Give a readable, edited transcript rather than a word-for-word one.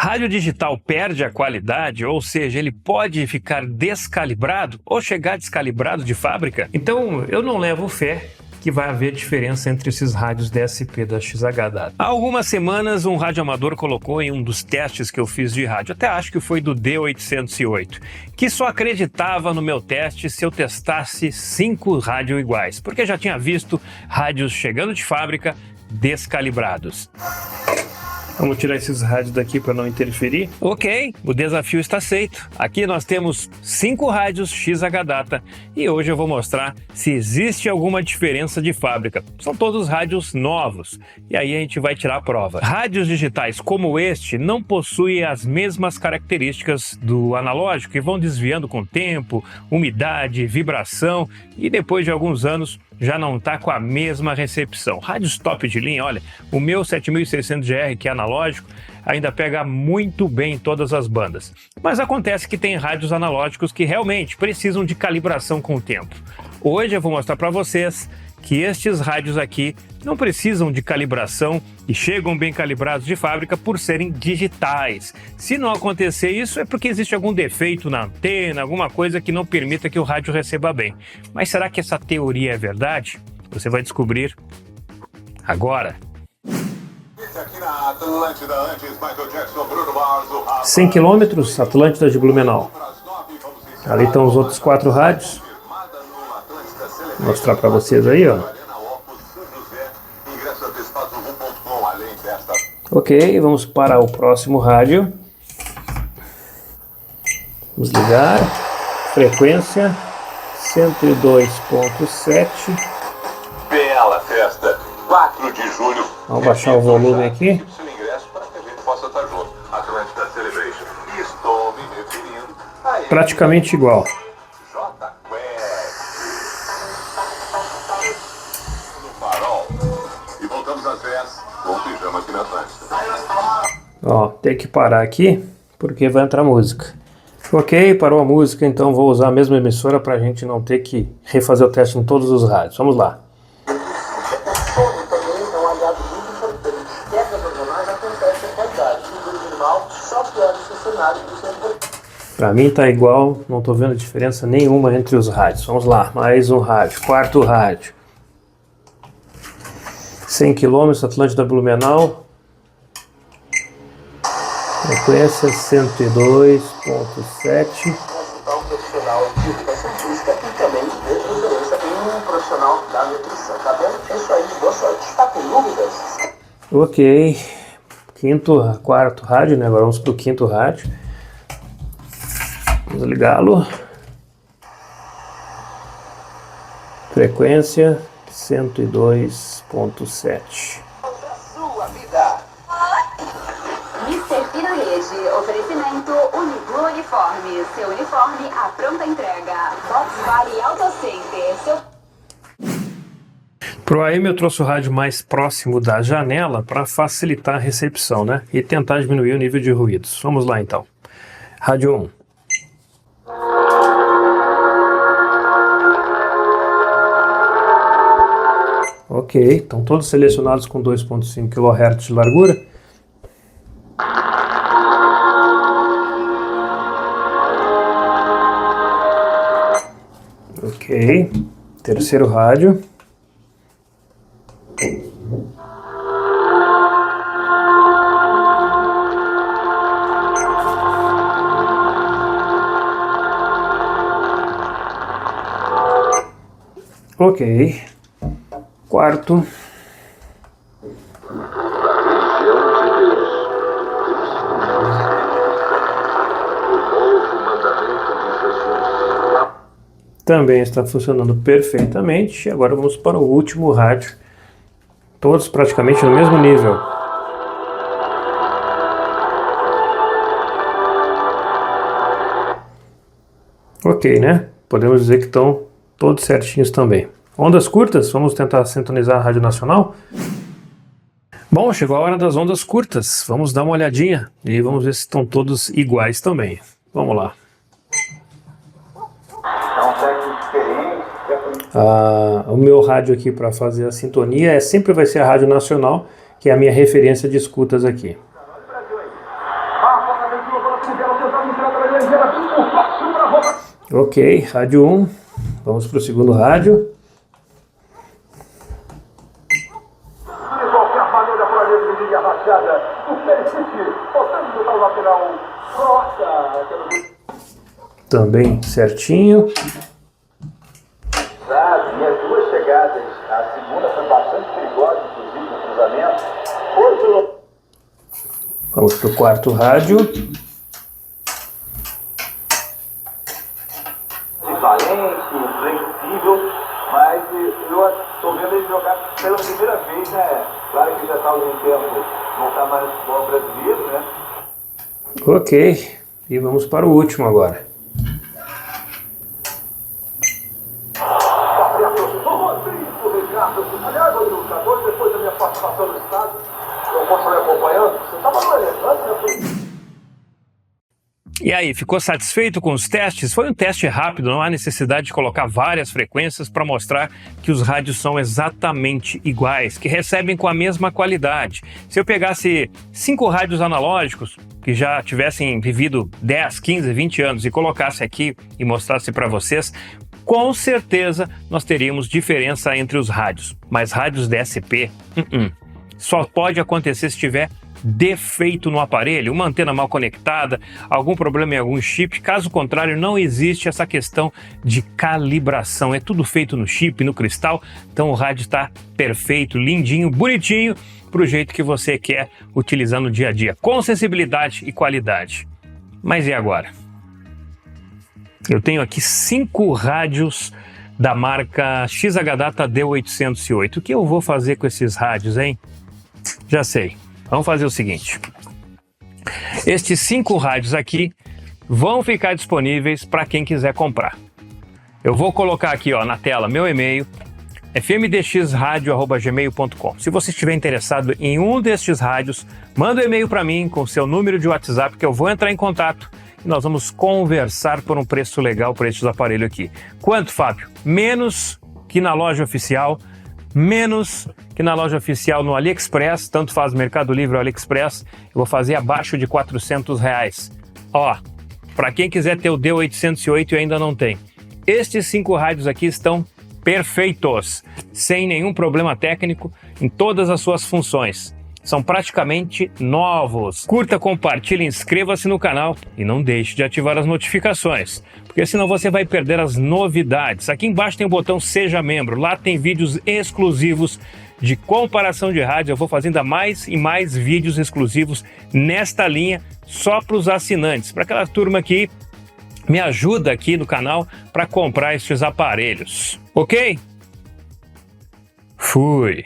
Rádio digital perde a qualidade, ou seja, ele pode ficar descalibrado ou chegar descalibrado de fábrica? Então, eu não levo fé que vai haver diferença entre esses rádios DSP da XH-Data. Há algumas semanas, um radioamador colocou em um dos testes que eu fiz de rádio, até acho que foi do D808, que só acreditava no meu teste se eu testasse 5 rádios iguais, porque já tinha visto rádios chegando de fábrica descalibrados. Vamos tirar esses rádios daqui para não interferir. Ok, o desafio está aceito. Aqui nós temos 5 rádios XH-Data e hoje eu vou mostrar se existe alguma diferença de fábrica. São todos rádios novos e aí a gente vai tirar a prova. Rádios digitais como este não possuem as mesmas características do analógico e vão desviando com o tempo, umidade, vibração e depois de alguns anos já não está com a mesma recepção. Rádios top de linha, olha, o meu 7600GR, que é analógico, ainda pega muito bem todas as bandas. Mas acontece que tem rádios analógicos que realmente precisam de calibração com o tempo. Hoje eu vou mostrar para vocês que estes rádios aqui não precisam de calibração e chegam bem calibrados de fábrica por serem digitais. Se não acontecer isso é porque existe algum defeito na antena, alguma coisa que não permita que o rádio receba bem. Mas será que essa teoria é verdade? Você vai descobrir agora. 100 km, Atlântida de Blumenau. Ali estão os outros 4 rádios. Vou mostrar para vocês aí, ó. Ok, vamos para o próximo rádio. Vamos ligar. Frequência 102.7. Bela festa, 4 de julho. Vamos baixar o volume aqui. Seu ingresso para que a gente possa estar junto. Atlântida Celebration. Estou me referindo a ele. Praticamente igual. E voltamos às 10 com o pijama aqui na Atlântida. Ó, tem que parar aqui porque vai entrar música. Ok, parou a música, então vou usar a mesma emissora para a gente não ter que refazer o teste em todos os rádios. Vamos lá. Para mim tá igual, não tô vendo diferença nenhuma entre os rádios. Vamos lá, mais um rádio, 4º rádio. 100 km, Atlântida Blumenau. Frequência 102.7. Profissional de educação física e também de referência em um profissional da nutrição, tá bem? É isso aí, boa sorte. Está com dúvidas? Ok, 4º rádio, né? Agora vamos pro 5º rádio. Vamos ligá-lo. Frequência 102.7. Sua vida. Mister Piraneide, oferecimento Uniblu Uniforme. Seu uniforme à pronta entrega. Volkswagen Auto Center. Pro AM eu trouxe o rádio mais próximo da janela para facilitar a recepção, né? E tentar diminuir o nível de ruídos. Vamos lá então. Rádio 1. Ok, estão todos selecionados com 2.5 kHz de largura. Ok, 3º rádio. Ok, 4º. Também está funcionando perfeitamente. Agora vamos para o último rádio. Todos praticamente no mesmo nível. Ok, né? Podemos dizer que estão todos certinhos também. Ondas curtas, vamos tentar sintonizar a Rádio Nacional. Bom, chegou a hora das ondas curtas. Vamos dar uma olhadinha e vamos ver se estão todos iguais também. Vamos lá. O meu rádio aqui para fazer a sintonia sempre vai ser a Rádio Nacional, que é a minha referência de escutas aqui. Ok, rádio 1. Vamos para o segundo rádio. Também certinho. Minhas duas chegadas, a segunda foi bastante perigosa, inclusive no cruzamento. Vamos para o quarto rádio. Valente, flexível, mas eu estou vendo ele jogar pela primeira vez, né? Claro que já está há algum tempo, não está mais bom brasileiro, né? Ok, e vamos para o último agora. Aliás, Rodrigo, depois da minha participação no estado, eu continuei acompanhando, você estava no elefante, né? E aí, ficou satisfeito com os testes? Foi um teste rápido, não há necessidade de colocar várias frequências para mostrar que os rádios são exatamente iguais, que recebem com a mesma qualidade. Se eu pegasse 5 rádios analógicos, que já tivessem vivido 10, 15, 20 anos e colocasse aqui e mostrasse para vocês, com certeza nós teríamos diferença entre os rádios. Mas rádios DSP, só pode acontecer se tiver defeito no aparelho, uma antena mal conectada, algum problema em algum chip. Caso contrário, não existe essa questão de calibração. É tudo feito no chip, no cristal. Então o rádio está perfeito, lindinho, bonitinho, para o jeito que você quer utilizar no dia a dia, com sensibilidade e qualidade. Mas e agora? Eu tenho aqui 5 rádios da marca XH-Data D808. O que eu vou fazer com esses rádios, hein? Já sei. Vamos fazer o seguinte. Estes 5 rádios aqui vão ficar disponíveis para quem quiser comprar. Eu vou colocar aqui na tela meu e-mail, fmdxradio@gmail.com. Se você estiver interessado em um destes rádios, manda um e-mail para mim com seu número de WhatsApp que eu vou entrar em contato. Nós vamos conversar por um preço legal para estes aparelhos aqui. Quanto, Fábio? Menos que na loja oficial, menos que na loja oficial no AliExpress, tanto faz Mercado Livre ou AliExpress, eu vou fazer abaixo de R$400. Para quem quiser ter o D808 e ainda não tem. Estes 5 rádios aqui estão perfeitos, sem nenhum problema técnico em todas as suas funções. São praticamente novos. Curta, compartilhe, inscreva-se no canal e não deixe de ativar as notificações, porque senão você vai perder as novidades. Aqui embaixo tem o botão Seja Membro, lá tem vídeos exclusivos de comparação de rádio. Eu vou fazendo mais e mais vídeos exclusivos nesta linha só para os assinantes, para aquela turma que me ajuda aqui no canal para comprar estes aparelhos. Ok? Fui!